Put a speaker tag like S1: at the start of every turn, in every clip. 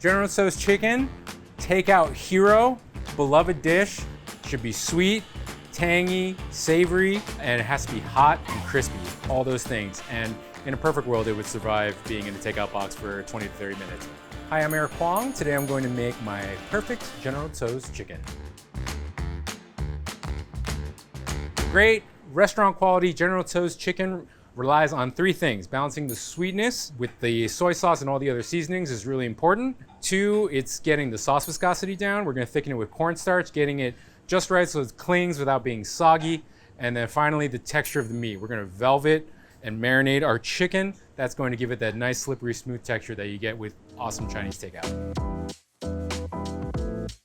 S1: General Tso's chicken, takeout hero, beloved dish, should be sweet, tangy, savory, and it has to be hot and crispy, all those things. And in a perfect world, it would survive being in the takeout box for 20 to 30 minutes. Hi, I'm Huang. Today I'm going to make my perfect General Tso's chicken. Great restaurant quality General Tso's chicken relies on three things. Balancing the sweetness with the soy sauce and all the other seasonings is really important. Two, it's getting the sauce viscosity down. We're gonna thicken it with cornstarch, getting it just right so it clings without being soggy. And then finally, the texture of the meat. We're gonna velvet and marinate our chicken. That's going to give it that nice, slippery, smooth texture that you get with awesome Chinese takeout.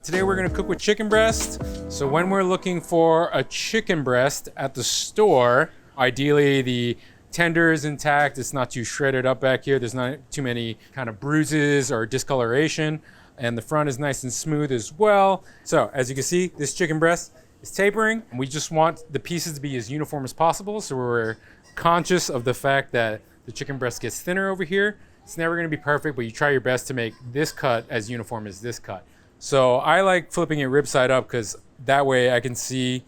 S1: Today we're gonna cook with chicken breast. So when we're looking for a chicken breast at the store, ideally the tender is intact, it's not too shredded up back here, there's not too many kind of bruises or discoloration, and the front is nice and smooth as well. So as you can see, this chicken breast is tapering. We just want the pieces to be as uniform as possible, so we're conscious of the fact that the chicken breast gets thinner over here. It's never gonna be perfect, but you try your best to make this cut as uniform as this cut. So I like flipping it rib side up because that way I can see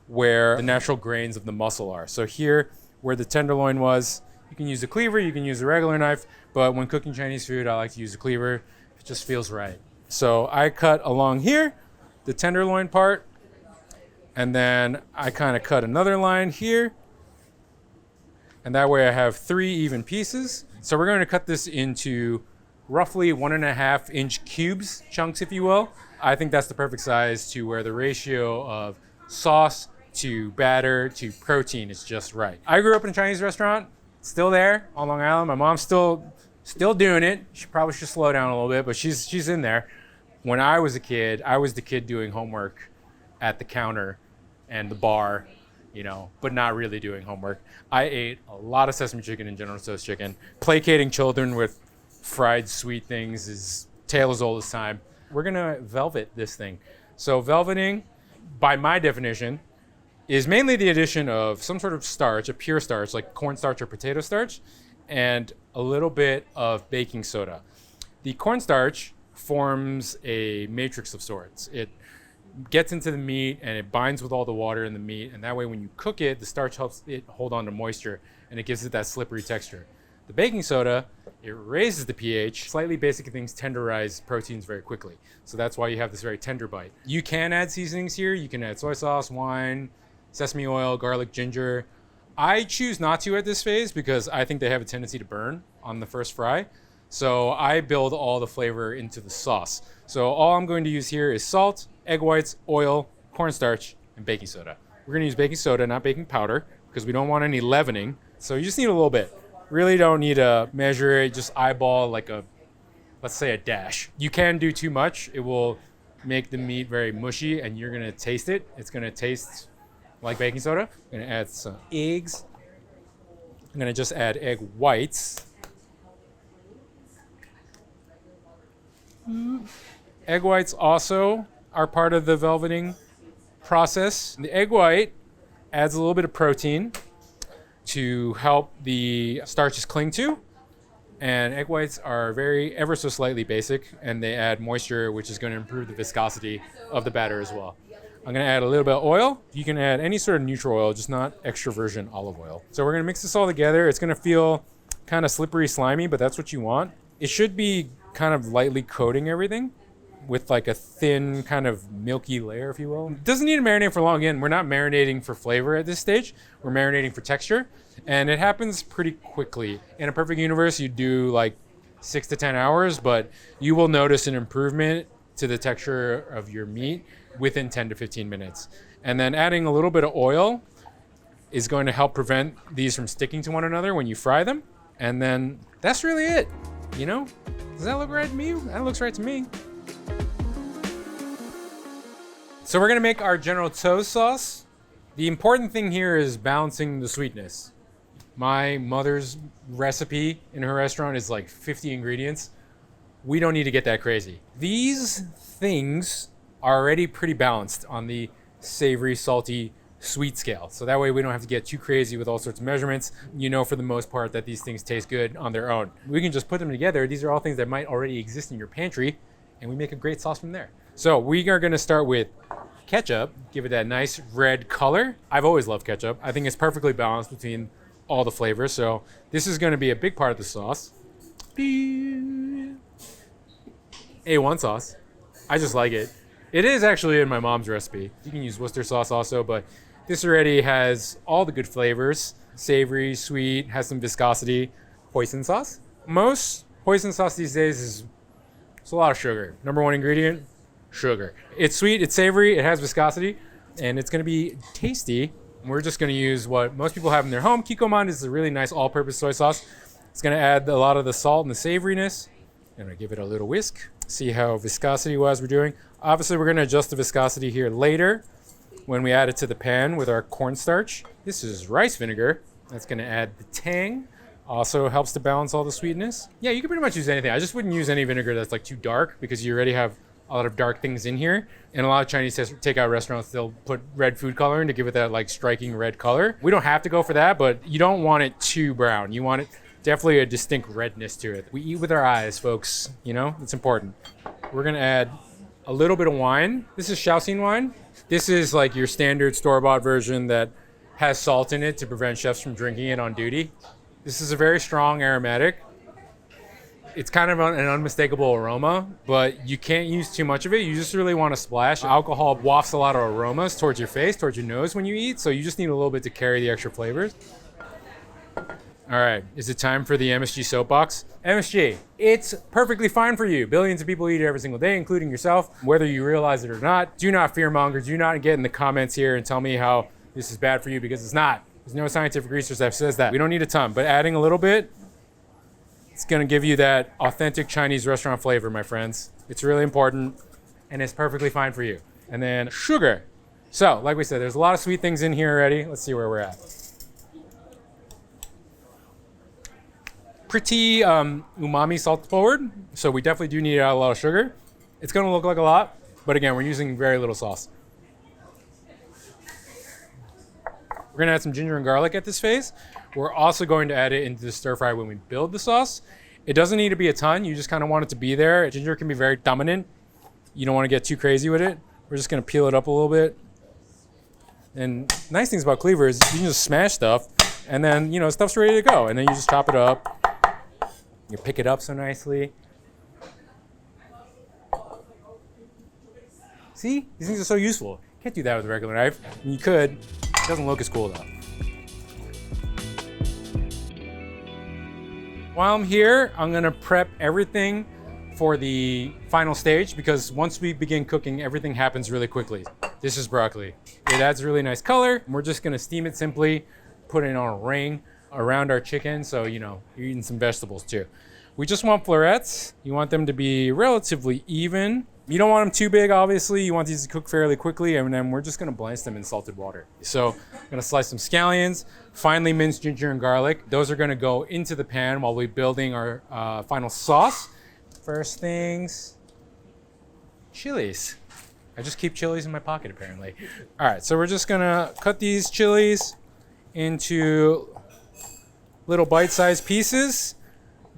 S1: where the natural grains of the muscle are. So here, where the tenderloin was, you can use a cleaver, you can use a regular knife, but when cooking Chinese food, I like to use a cleaver. It just feels right. So I cut along here, the tenderloin part, and then I kind of cut another line here, and that way I have 3 even pieces. So we're going to cut this into roughly 1.5 inch cubes, chunks if you will. I think that's the perfect size to where the ratio of sauce to batter to protein is just right. I grew up in a Chinese restaurant, still there on Long Island. My mom's still doing it. She probably should slow down a little bit, but she's in there. When I was a kid, I was the kid doing homework at the counter and the bar, you know, but not really doing homework. I ate a lot of sesame chicken and General Tso's chicken. Placating children with fried sweet things is tale as old as time. We're gonna velvet this thing. So velveting, by my definition, is mainly the addition of some sort of starch, a pure starch, like cornstarch or potato starch, and a little bit of baking soda. The cornstarch forms a matrix of sorts. It gets into the meat and it binds with all the water in the meat, and that way when you cook it, the starch helps it hold on to moisture and it gives it that slippery texture. The baking soda, it raises the pH. Slightly basic things tenderize proteins very quickly. So that's why you have this very tender bite. You can add seasonings here. You can add soy sauce, wine, sesame oil, garlic, ginger. I choose not to at this phase because I think they have a tendency to burn on the first fry. So I build all the flavor into the sauce. So all I'm going to use here is salt, egg whites, oil, cornstarch, and baking soda. We're gonna use baking soda, not baking powder, because we don't want any leavening. So you just need a little bit. Really don't need to measure it, just eyeball like let's say a dash. You can do too much. It will make the meat very mushy and you're gonna taste it. It's gonna taste like baking soda. I'm gonna add some eggs. I'm gonna just add egg whites. Egg whites also are part of the velveting process. The egg white adds a little bit of protein to help the starches cling to. And egg whites are ever so slightly basic, and they add moisture, which is going to improve the viscosity of the batter as well. I'm going to add a little bit of oil. You can add any sort of neutral oil, just not extra virgin olive oil. So we're going to mix this all together. It's going to feel kind of slippery, slimy, but that's what you want. It should be kind of lightly coating everything with like a thin kind of milky layer, if you will. It doesn't need to marinate for long. Again, we're not marinating for flavor at this stage. We're marinating for texture, and it happens pretty quickly. In a perfect universe, you do like 6 to 10 hours, but you will notice an improvement to the texture of your meat within 10 to 15 minutes. And then adding a little bit of oil is going to help prevent these from sticking to one another when you fry them. And then that's really it, you know? Does that look right to me? That looks right to me. So we're gonna make our General Tso sauce. The important thing here is balancing the sweetness. My mother's recipe in her restaurant is like 50 ingredients. We don't need to get that crazy. These things are already pretty balanced on the savory, salty, sweet scale. So that way we don't have to get too crazy with all sorts of measurements. You know, for the most part, that these things taste good on their own. We can just put them together. These are all things that might already exist in your pantry, and we make a great sauce from there. So we are gonna start with ketchup, give it that nice red color. I've always loved ketchup. I think it's perfectly balanced between all the flavors. So this is gonna be a big part of the sauce. A1 sauce. I just like it. It is actually in my mom's recipe. You can use Worcester sauce also, but this already has all the good flavors. Savory, sweet, has some viscosity. Hoisin sauce. Most hoisin sauce these days is a lot of sugar. Number one ingredient, sugar. It's sweet, it's savory, it has viscosity, and it's gonna be tasty. We're just gonna use what most people have in their home. Kikkoman is a really nice all-purpose soy sauce. It's gonna add a lot of the salt and the savoriness. I'm gonna give it a little whisk. See how viscosity-wise we're doing. Obviously, we're gonna adjust the viscosity here later when we add it to the pan with our cornstarch. This is rice vinegar. That's gonna add the tang. Also helps to balance all the sweetness. Yeah, you can pretty much use anything. I just wouldn't use any vinegar that's like too dark because you already have a lot of dark things in here. And a lot of Chinese takeout restaurants, they'll put red food coloring to give it that like striking red color. We don't have to go for that, but you don't want it too brown. You want it definitely a distinct redness to it. We eat with our eyes, folks. You know, it's important. We're gonna add a little bit of wine. This is Shaoxing wine. This is like your standard store-bought version that has salt in it to prevent chefs from drinking it on duty. This is a very strong aromatic. It's kind of an unmistakable aroma, but you can't use too much of it. You just really want to splash. Alcohol wafts a lot of aromas towards your face, towards your nose when you eat, so you just need a little bit to carry the extra flavors. All right, is it time for the MSG soapbox? MSG, it's perfectly fine for you. Billions of people eat it every single day, including yourself, whether you realize it or not. Do not fearmonger. Do not get in the comments here and tell me how this is bad for you, because it's not. There's no scientific research that says that. We don't need a ton, but adding a little bit, it's gonna give you that authentic Chinese restaurant flavor, my friends. It's really important, and it's perfectly fine for you. And then sugar. So, like we said, there's a lot of sweet things in here already. Let's see where we're at. Pretty umami salt forward, so we definitely do need to add a lot of sugar. It's gonna look like a lot, but again, we're using very little sauce. We're gonna add some ginger and garlic at this phase. We're also going to add it into the stir fry when we build the sauce. It doesn't need to be a ton, you just kind of want it to be there. Ginger can be very dominant. You don't want to get too crazy with it. We're just gonna peel it up a little bit. And nice things about cleaver is you can just smash stuff, and then stuff's ready to go, and then you just chop it up. You pick it up so nicely. See? These things are so useful. Can't do that with a regular knife. You could. It doesn't look as cool though. While I'm here, I'm gonna prep everything for the final stage, because once we begin cooking, everything happens really quickly. This is broccoli. It adds a really nice color. We're just gonna steam it simply, put it on a ring around our chicken, so you're eating some vegetables too. We just want florets. You want them to be relatively even. You don't want them too big, obviously. You want these to cook fairly quickly, and then we're just gonna blanch them in salted water. So I'm gonna slice some scallions, finely minced ginger and garlic. Those are gonna go into the pan while we're building our final sauce. First things, chilies. I just keep chilies in my pocket, apparently. All right, so we're just gonna cut these chilies into little bite-sized pieces.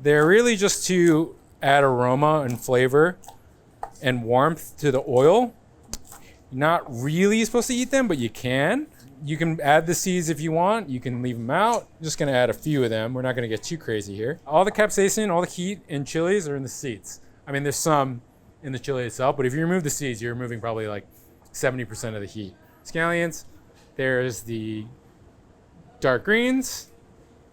S1: They're really just to add aroma and flavor and warmth to the oil. You're not really supposed to eat them, but you can. You can add the seeds if you want. You can leave them out. I'm just gonna add a few of them. We're not gonna get too crazy here. All the capsaicin, all the heat in chilies are in the seeds. I mean, there's some in the chili itself, but if you remove the seeds, you're removing probably like 70% of the heat. Scallions, there's the dark greens,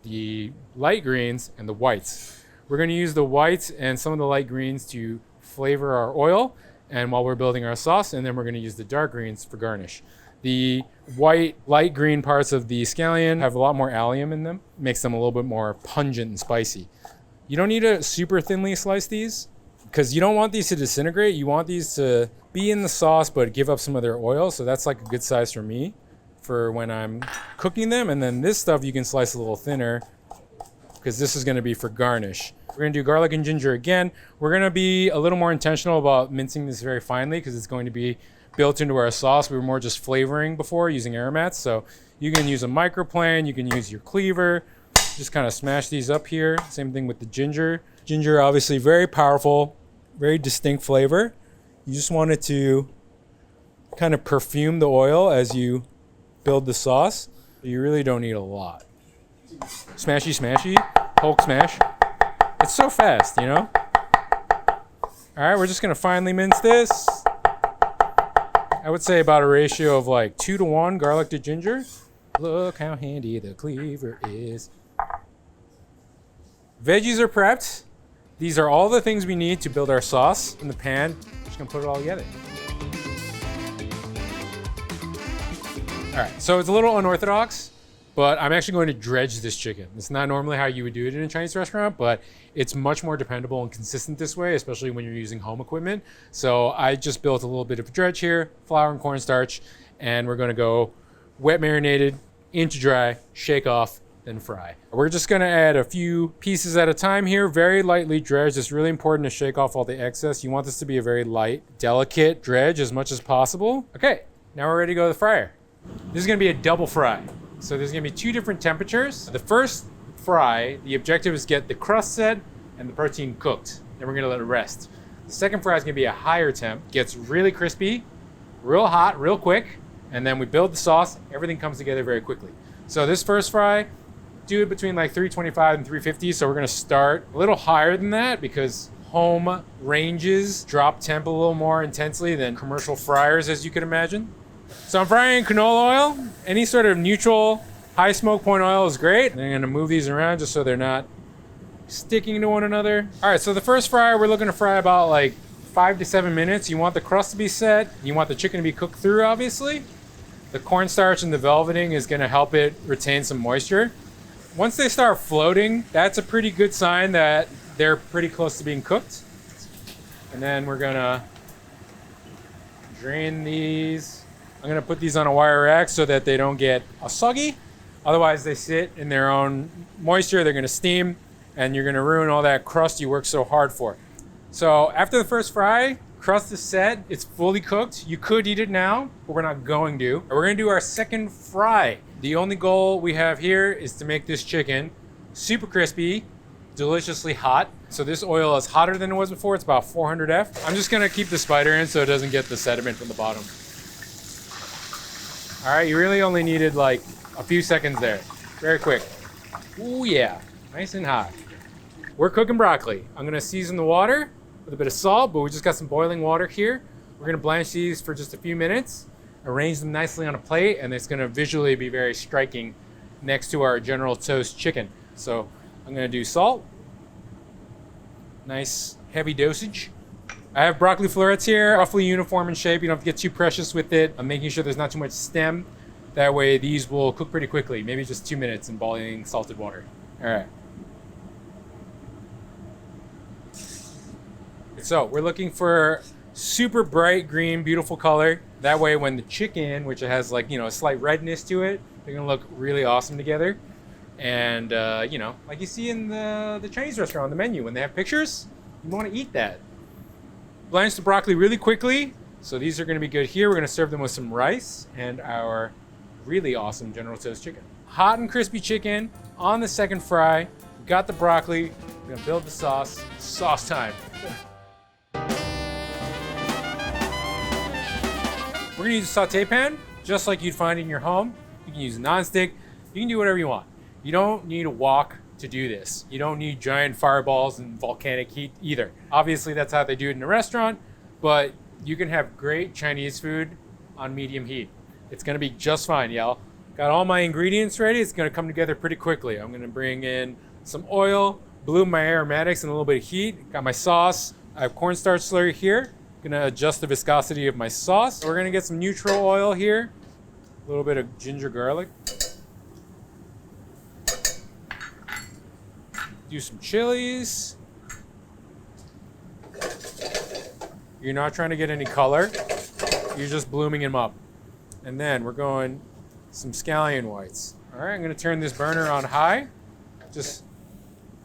S1: the light greens, and the whites. We're going to use the whites and some of the light greens to flavor our oil and while we're building our sauce, and then we're going to use the dark greens for garnish. The white, light green parts of the scallion have a lot more allium in them, makes them a little bit more pungent and spicy. You don't need to super thinly slice these because you don't want these to disintegrate. You want these to be in the sauce but give up some of their oil, so that's like a good size for me for when I'm cooking them. And then this stuff you can slice a little thinner because this is going to be for garnish. We're going to do garlic and ginger again. We're going to be a little more intentional about mincing this very finely because it's going to be built into our sauce. We were more just flavoring before using aromats. So you can use a microplane, you can use your cleaver, just kind of smash these up here. Same thing with the ginger. Ginger, obviously very powerful, very distinct flavor. You just want it to kind of perfume the oil as you build the sauce. You really don't need a lot. Smashy, smashy, Hulk smash. It's so fast, you know? All right, we're just gonna finely mince this. I would say about a ratio of like 2 to 1 garlic to ginger. Look how handy the cleaver is. Veggies are prepped. These are all the things we need to build our sauce in the pan. Just gonna put it all together. All right, so it's a little unorthodox, but I'm actually going to dredge this chicken. It's not normally how you would do it in a Chinese restaurant, but it's much more dependable and consistent this way, especially when you're using home equipment. So I just built a little bit of a dredge here, flour and cornstarch, and we're gonna go wet marinated into dry, shake off, then fry. We're just gonna add a few pieces at a time here, very lightly dredged. It's really important to shake off all the excess. You want this to be a very light, delicate dredge as much as possible. Okay, now we're ready to go to the fryer. This is gonna be a double fry. So there's gonna be 2 different temperatures. The first fry, the objective is get the crust set and the protein cooked. Then we're gonna let it rest. The second fry is gonna be a higher temp, gets really crispy, real hot, real quick, and then we build the sauce, everything comes together very quickly. So this first fry, do it between like 325 and 350. So we're gonna start a little higher than that because home ranges drop temp a little more intensely than commercial fryers, as you can imagine. So I'm frying canola oil. Any sort of neutral high smoke point oil is great. And I'm gonna move these around just so they're not sticking to one another. All right, so the first fry, we're looking to fry about like 5 to 7 minutes. You want the crust to be set. You want the chicken to be cooked through, obviously. The cornstarch and the velveting is gonna help it retain some moisture. Once they start floating, that's a pretty good sign that they're pretty close to being cooked. And then we're gonna drain these. I'm gonna put these on a wire rack so that they don't get soggy. Otherwise they sit in their own moisture, they're gonna steam, and you're gonna ruin all that crust you worked so hard for. So after the first fry, crust is set, it's fully cooked. You could eat it now, but we're not going to. We're gonna do our second fry. The only goal we have here is to make this chicken super crispy, deliciously hot. So this oil is hotter than it was before, it's about 400 F. I'm just gonna keep the spider in so it doesn't get the sediment from the bottom. All right, you really only needed like a few seconds there. Very quick. Ooh yeah, nice and hot. We're cooking broccoli. I'm gonna season the water with a bit of salt, but we just got some boiling water here. We're gonna blanch these for just a few minutes, arrange them nicely on a plate, and it's gonna visually be very striking next to our General Tso's chicken. So I'm gonna do salt. Nice heavy dosage. I have broccoli florets here, roughly uniform in shape. You don't have to get too precious with it. I'm making sure there's not too much stem. That way these will cook pretty quickly, maybe just 2 minutes in boiling salted water. All right. So we're looking for super bright green, beautiful color. That way when the chicken, which has like, you know, a slight redness to it, they're gonna look really awesome together. And, you know, like you see in the Chinese restaurant on the menu, when they have pictures, you wanna eat that. Blanch the broccoli really quickly. So these are gonna be good here. We're gonna serve them with some rice and our really awesome General Tso's chicken. Hot and crispy chicken on the second fry. We got the broccoli. We're gonna build the sauce. Sauce time. We're gonna use a saute pan, just like you'd find in your home. You can use a nonstick. You can do whatever you want. You don't need a wok to do this. You don't need giant fireballs and volcanic heat either. Obviously, that's how they do it in a restaurant, but you can have great Chinese food on medium heat. It's gonna be just fine, y'all. Got all my ingredients ready. It's gonna come together pretty quickly. I'm gonna bring in some oil, bloom my aromatics and a little bit of heat. Got my sauce. I have cornstarch slurry here. Gonna adjust the viscosity of my sauce. We're gonna get some neutral oil here. A little bit of ginger garlic. Do some chilies. You're not trying to get any color. You're just blooming them up. And then we're going some scallion whites. All right, I'm gonna turn this burner on high. Just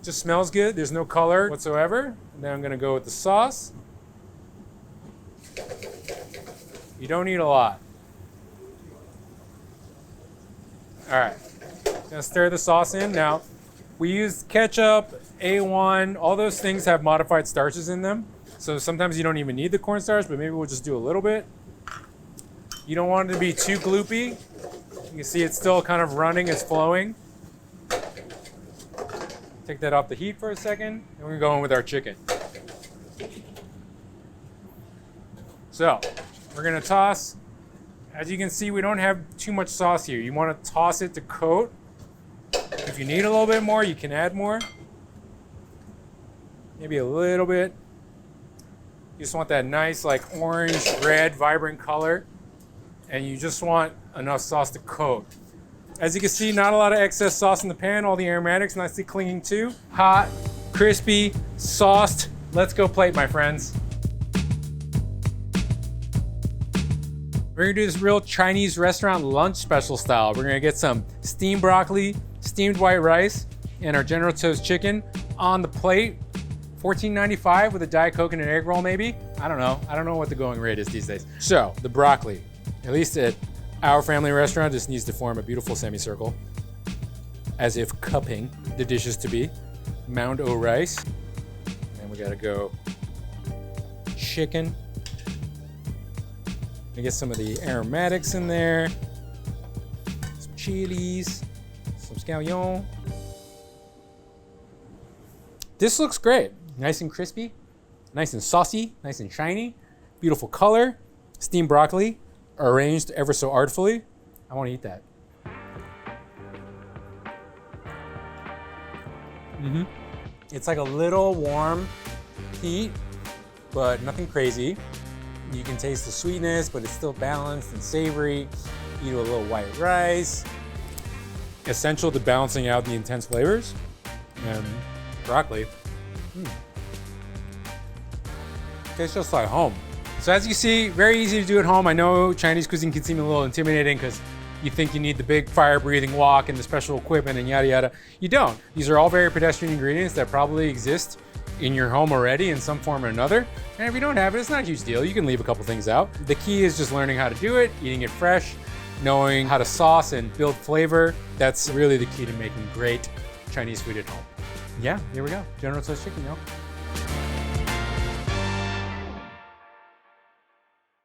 S1: smells good. There's no color whatsoever. And then I'm gonna go with the sauce. You don't need a lot. All right, gonna stir the sauce in. Now, we use ketchup, A1, all those things have modified starches in them. So sometimes you don't even need the cornstarch, but maybe we'll just do a little bit. You don't want it to be too gloopy. You can see it's still kind of running, it's flowing. Take that off the heat for a second, and we're gonna go in with our chicken. So, we're gonna toss. As you can see, we don't have too much sauce here. You wanna toss it to coat. If you need a little bit more, you can add more. Maybe a little bit. You just want that nice, like orange, red, vibrant color. And you just want enough sauce to coat. As you can see, not a lot of excess sauce in the pan. All the aromatics nicely clinging too. Hot, crispy, sauced. Let's go plate, my friends. We're gonna do this real Chinese restaurant lunch special style. We're gonna get some steamed broccoli, steamed white rice, and our General Tso's chicken on the plate. $14.95 with a Diet Coke and an egg roll maybe? I don't know. I don't know what the going rate is these days. So, the broccoli, at least at our family restaurant, just needs to form a beautiful semicircle, as if cupping the dishes to be. Mound o' rice. And we gotta go chicken. We get some of the aromatics in there. Some chilies, some scallion. This looks great. Nice and crispy, nice and saucy, nice and shiny. Beautiful color. Steamed broccoli, arranged ever so artfully. I want to eat that. It's like a little warm heat, but nothing crazy. You can taste the sweetness, but it's still balanced and savory. Eat a little white rice. Essential to balancing out the intense flavors. And broccoli. Tastes just like home. So as you see, very easy to do at home. I know Chinese cuisine can seem a little intimidating because you think you need the big fire-breathing wok and the special equipment and yada yada. You don't. These are all very pedestrian ingredients that probably exist in your home already in some form or another. And if you don't have it, it's not a huge deal. You can leave a couple things out. The key is just learning how to do it, eating it fresh, knowing how to sauce and build flavor. That's really the key to making great Chinese food at home. Yeah, here we go. General Tso's chicken, y'all.